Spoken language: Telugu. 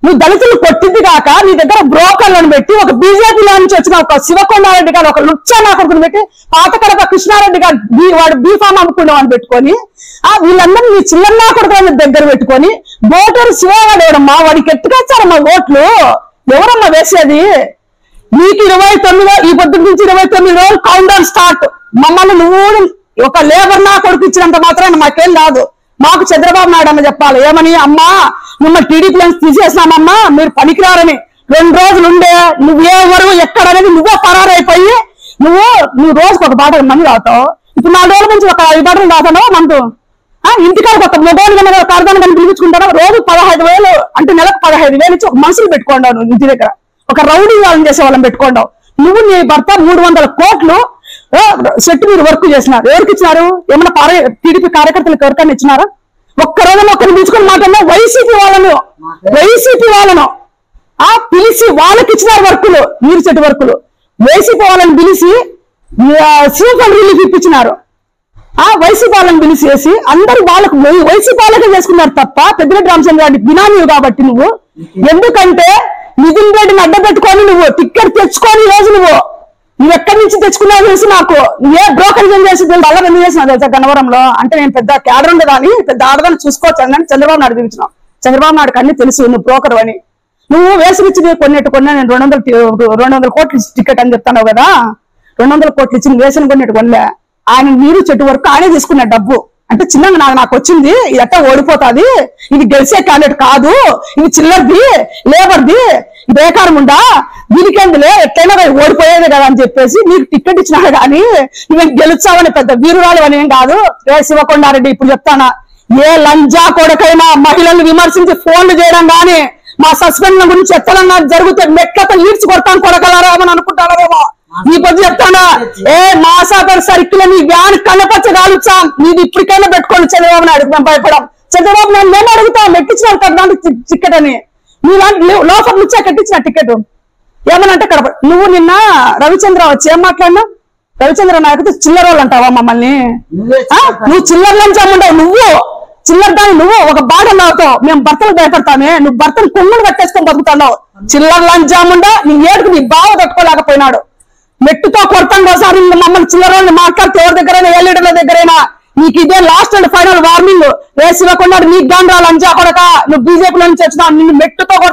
నువ్వు దళితులు కొట్టింది కాక నీ దగ్గర బ్రోకర్లను పెట్టి ఒక బీజేపీలో నుంచి వచ్చిన ఒక శివకొండారెడ్డి గారు ఒక లుచ్చా నాకుడుకుని పెట్టి పాతకడప కృష్ణారెడ్డి గారు వాడు బీఫామ్ అమ్ముకున్నామని పెట్టుకొని వీళ్ళందరూ నీ చిల్లన్నా కొడుకుల దగ్గర పెట్టుకొని ఓటరు శివగాడు ఎవరమ్మా వాడికి ఎత్తుకొచ్చారమ్మా ఓట్లు ఎవరమ్మా వేసేది నీకు 29 ఈ పొద్దు నుంచి 29 రోజులు కౌంట్ డౌన్ స్టార్ట్ మమ్మల్ని నువ్వు ఒక లేబర్ నా కొడుకు ఇచ్చినంత మాత్రాన మాకేం కాదు మాకు చంద్రబాబు నాయుడు అన్న చెప్పాలి ఏమని అమ్మా మిమ్మల్ని టీడీపీ నుంచి తీసేసినామమ్మా మీరు పనికిరారని 2 రోజులు ఉండే నువ్వే వరకు ఎక్కడనేది నువ్వే పరారైపోయి నువ్వు రోజుకు ఒక బాటలు మంది రావుతావు ఇప్పుడు 4 రోజుల నుంచి ఒక 5 బాటలు రాతాను మనకు ఇంటికాడికి ఒక మొబైల్ కన్నా కార్దాన్ని కానీ పిలిపించుకుంటాను రోజు 15,000 అంటే నెలకు 15,000 ఇచ్చి ఒక మనుషులు పెట్టుకోండావు ఇంటి దగ్గర ఒక రౌడీ వాళ్ళని చేసే వాళ్ళని పెట్టుకోండావు నువ్వు నీ భర్త 300 కోట్లు సెట్ మీరు వర్క్ చేసినారు ఎవరికి ఇచ్చినారు ఏమన్నా టీడీపీ కార్యకర్తలకు ఎవరికైనా ఇచ్చినారా ఒక్క రోజున ఒకరిని పిలుచుకొని మాట్లాడినా వైసీపీ వాళ్ళను పిలిచి వాళ్ళకి ఇచ్చినారు వర్కులు మీరు చెట్టు వర్కులు వైసీపీ వాళ్ళని పిలిచి సీఎం రిలీఫ్ ఇప్పించినారు వైసీపీ వాళ్ళని పిలిచేసి అందరూ వాళ్ళకు వైసీపీ వాళ్ళకే చేసుకున్నారు తప్ప పెద్దిరెడ్డి రామచంద్ర రెడ్డి బినామీ కాబట్టి నువ్వు ఎందుకంటే నితిన్ రెడ్డిని అడ్డ పెట్టుకొని నువ్వు టిక్కెట్ తెచ్చుకొని రోజు నువ్వు ఎక్కడి నుంచి తెచ్చుకున్నావు తెలిసి నాకు ఏ బ్రోకర్ ఏం చేసి అలా ఎందుకు చేసినా తెలుసా గన్నవరంలో అంటే నేను పెద్ద క్యాడర్ ఉండేదాన్ని పెద్ద ఆడదాన్ని చూసుకోవచ్చు అని చంద్రబాబు నాయుడు చూపించినావు చంద్రబాబు నాయుడుకి అన్ని తెలుసు నువ్వు బ్రోకర్ అని నువ్వు వేసిచ్చి కొన్నా నేను 200 కోట్లు టికెట్ అని చెప్తాను కదా 200 కోట్లు ఇచ్చి వేసిన కొన్నిటి కొనలే ఆయన నీరు చెట్టు వరకు ఆయనే తీసుకున్న డబ్బు అంటే చిన్నగా నాకు వచ్చింది ఇదట్టా ఓడిపోతాది ఇది గెలిచే క్యాండిడేట్ కాదు ఇది చిల్లర్ది లేబర్ది బేకారం ఉండా దీనికేందులే ఎట్లయినా ఓడిపోయేది కదా అని చెప్పేసి నీకు టికెట్ ఇచ్చినా కానీ నువ్వు గెలుచావని పెద్ద వీరురాలు అని ఏం కాదు శివకొండారెడ్డి ఇప్పుడు చెప్తానా ఏ లంజా కొడుకైనా మహిళలను విమర్శించి ఫోన్లు చేయడం కానీ మా సస్పెండ్ గురించి ఎత్తలన్నా జరిగితే మెట్లతో ఈడ్చి కొడతాను కొడగలరామని అనుకుంటారేమో ఈ పొద్దు చెప్తానా మాసాపేట సర్కిల్ నీ వ్యాన్ కనపచ్చగాలుచా నీది ఇప్పటికైనా పెట్టుకోండి చంద్రబాబు నాయుడు మేము భయపడం చంద్రబాబు నాయుడు మేము అడుగుతాం మెట్టించినారు కదా టికెట్ అని నీలాంటి లోపల నుంచే కట్టించిన టికెట్ ఏమనంటే కడప నువ్వు నిన్న రవిచంద్ర వచ్చి ఏం మాట్లాడినా రవిచంద్ర నాయకుడు చిల్లర వాళ్ళు అంటావా మమ్మల్ని నువ్వు చిల్లర్లని చెప్పంటావు నువ్వు చిల్లర దాన్ని నువ్వు ఒక బాధలు అవుతావు మేము భర్తలు భయపడతామే నువ్వు భర్తను కొమ్ములు కట్టేసుకొని బతుకుతున్నావు చిల్లర లంచాముండా నీ ఏడుకు నీ బావ తట్టుకోలేకపోయినాడు మెట్టుతో కొడతాను ఒకసారి మమ్మల్ని చిల్లరని మాట్లాడితే ఎవరి దగ్గరైనా ఏ లీడర్ల దగ్గరైనా నీకు ఇదే లాస్ట్ అండ్ ఫైనల్ వార్నింగ్ శివకొండ నీకు గాని లంచా కొడక నువ్వు బీజేపీలో నుంచి వచ్చినావు నిన్ను మెట్టుతో